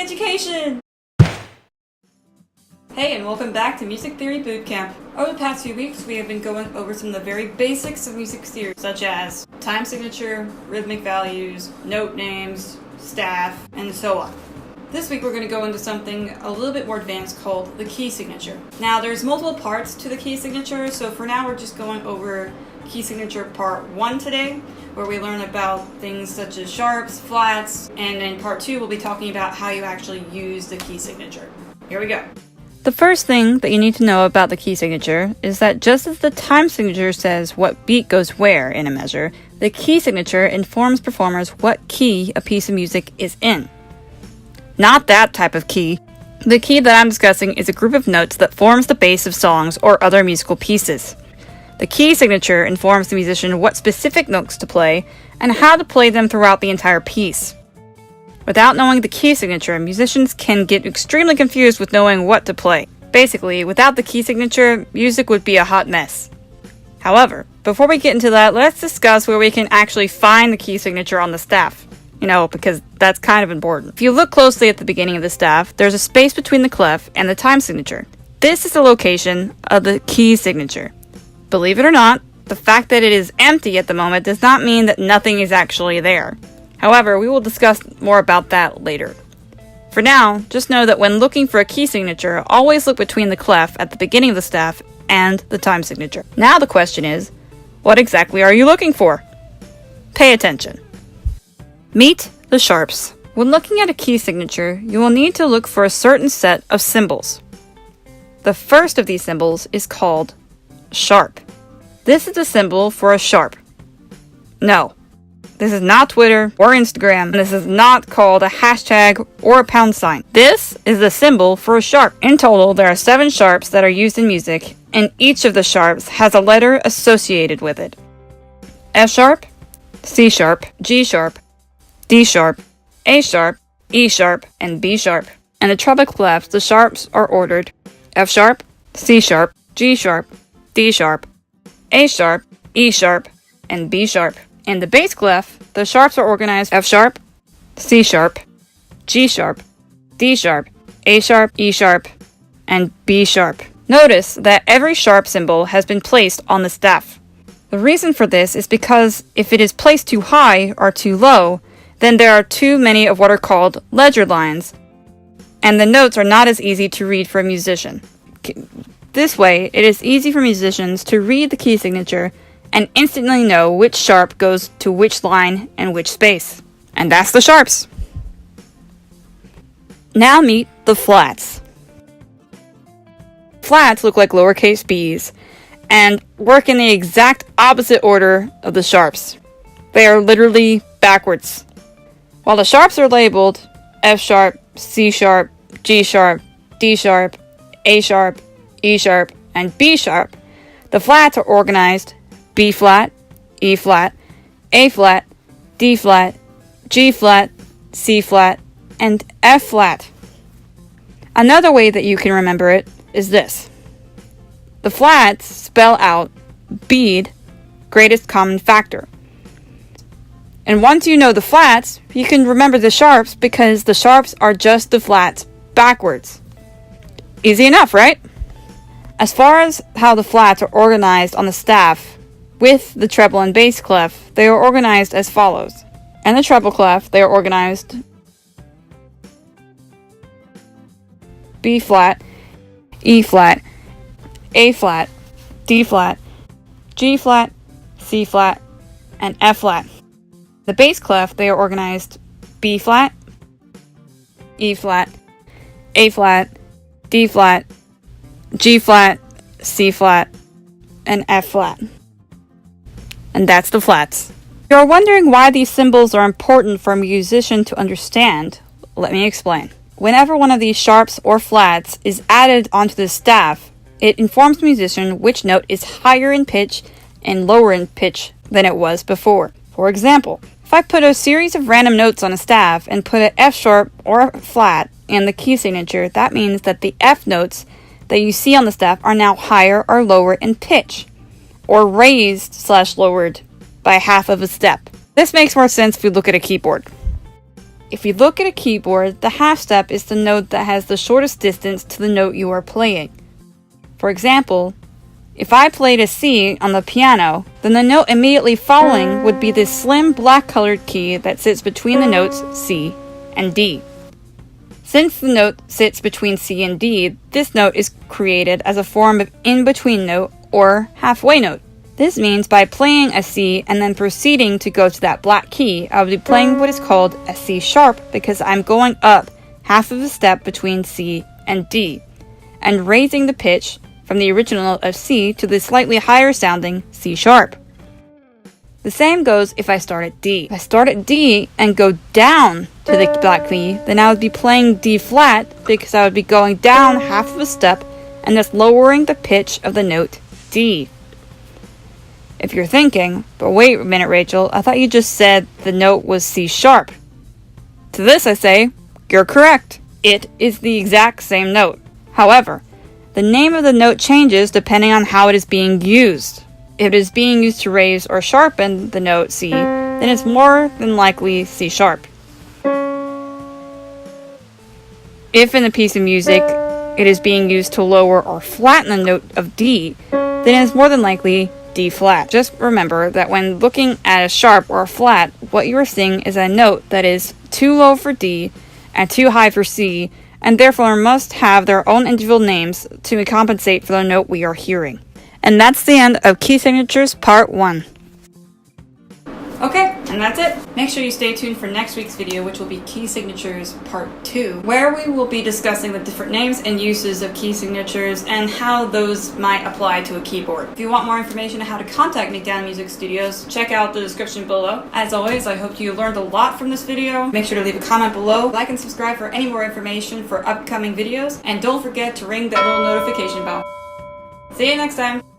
education! Hey, and welcome back to Music Theory Bootcamp. Over the past few weeks, we have been going over some of the very basics of music theory, such as time signature, rhythmic values, note names, staff, and so on. This week we're going to go into something a little bit more advanced called the key signature. Now, there's multiple parts to the key signature, so for now we're just going over key signature part 1 today, where we learn about things such as sharps, flats, and in part 2 we'll be talking about how you actually use the key signature. Here we go. The first thing that you need to know about the key signature is that just as the time signature says what beat goes where in a measure, the key signature informs performers what key a piece of music is in. Not that type of key. The key that I'm discussing is a group of notes that forms the base of songs or other musical pieces. The key signature informs the musician what specific notes to play and how to play them throughout the entire piece. Without knowing the key signature, musicians can get extremely confused with knowing what to play. Basically, without the key signature, music would be a hot mess. However, before we get into that, let's discuss where we can actually find the key signature on the staff. Because that's kind of important. If you look closely at the beginning of the staff, there's a space between the clef and the time signature. This is the location of the key signature. Believe it or not, the fact that it is empty at the moment does not mean that nothing is actually there. However, we will discuss more about that later. For now, just know that when looking for a key signature, always look between the clef at the beginning of the staff and the time signature. Now the question is, what exactly are you looking for? Pay attention. Meet the sharps. When looking at a key signature, you will need to look for a certain set of symbols. The first of these symbols is called sharp. This is the symbol for a sharp. No, this is not Twitter or Instagram, and this is not called a hashtag or a pound sign. This is the symbol for a sharp. In total, there are 7 sharps that are used in music, and each of the sharps has a letter associated with it. F sharp, C sharp, G sharp, D sharp, A sharp, E sharp, and B sharp. In the treble clefs, the sharps are ordered F sharp, C sharp, G sharp, D sharp, A sharp, E sharp, and B sharp. In the bass clef, the sharps are organized F sharp, C sharp, G sharp, D sharp, A sharp, E sharp, and B sharp. Notice that every sharp symbol has been placed on the staff. The reason for this is because if it is placed too high or too low, then there are too many of what are called ledger lines, and the notes are not as easy to read for a musician. This way, it is easy for musicians to read the key signature and instantly know which sharp goes to which line and which space. And that's the sharps. Now meet the flats. Flats look like lowercase b's and work in the exact opposite order of the sharps. They are literally backwards. While the sharps are labeled F sharp, C sharp, G sharp, D sharp, A sharp, E sharp, and B sharp, the flats are organized B flat, E flat, A flat, D flat, G flat, C flat, and F flat. Another way that you can remember it is this. The flats spell out bead, greatest common factor. And once you know the flats, you can remember the sharps because the sharps are just the flats backwards. Easy enough, right? As far as how the flats are organized on the staff, with the treble and bass clef, they are organized as follows. In the treble clef, they are organized B flat, E flat, A flat, D flat, G flat, C flat, and F flat. The bass clef, they are organized B flat, E flat, A flat, D flat, G flat, C flat, and F flat. And that's the flats. If you're wondering why these symbols are important for a musician to understand, let me explain. Whenever one of these sharps or flats is added onto the staff, it informs the musician which note is higher in pitch and lower in pitch than it was before. For example, if I put a series of random notes on a staff and put an F sharp or a flat in the key signature, that means that the F notes that you see on the staff are now higher or lower in pitch, or raised/lowered by half of a step. This makes more sense if we look at a keyboard. If you look at a keyboard, the half step is the note that has the shortest distance to the note you are playing. For example, if I played a C on the piano, then the note immediately following would be this slim black colored key that sits between the notes C and D. Since the note sits between C and D, this note is created as a form of in-between note or halfway note. This means by playing a C and then proceeding to go to that black key, I would be playing what is called a C sharp because I'm going up half of the step between C and D and raising the pitch from the original note of C to the slightly higher sounding C sharp. The same goes if I start at D. If I start at D and go down to the black key, then I would be playing D flat because I would be going down half of a step and thus lowering the pitch of the note D. If you're thinking, but wait a minute Rachel, I thought you just said the note was C sharp. To this I say, you're correct. It is the exact same note. However, the name of the note changes depending on how it is being used. If it is being used to raise or sharpen the note C, then it's more than likely C sharp. If in a piece of music it is being used to lower or flatten the note of D, then it is more than likely D flat. Just remember that when looking at a sharp or a flat, what you are seeing is a note that is too low for D and too high for C, and therefore must have their own individual names to compensate for the note we are hearing. And that's the end of Key Signatures Part 1. Okay, and that's it. Make sure you stay tuned for next week's video, which will be Key Signatures Part 2, where we will be discussing the different names and uses of key signatures and how those might apply to a keyboard. If you want more information on how to contact Mcdown Music Studios, check out the description below. As always, I hope you learned a lot from this video. Make sure to leave a comment below, like and subscribe for any more information for upcoming videos, and don't forget to ring that little notification bell. See you next time!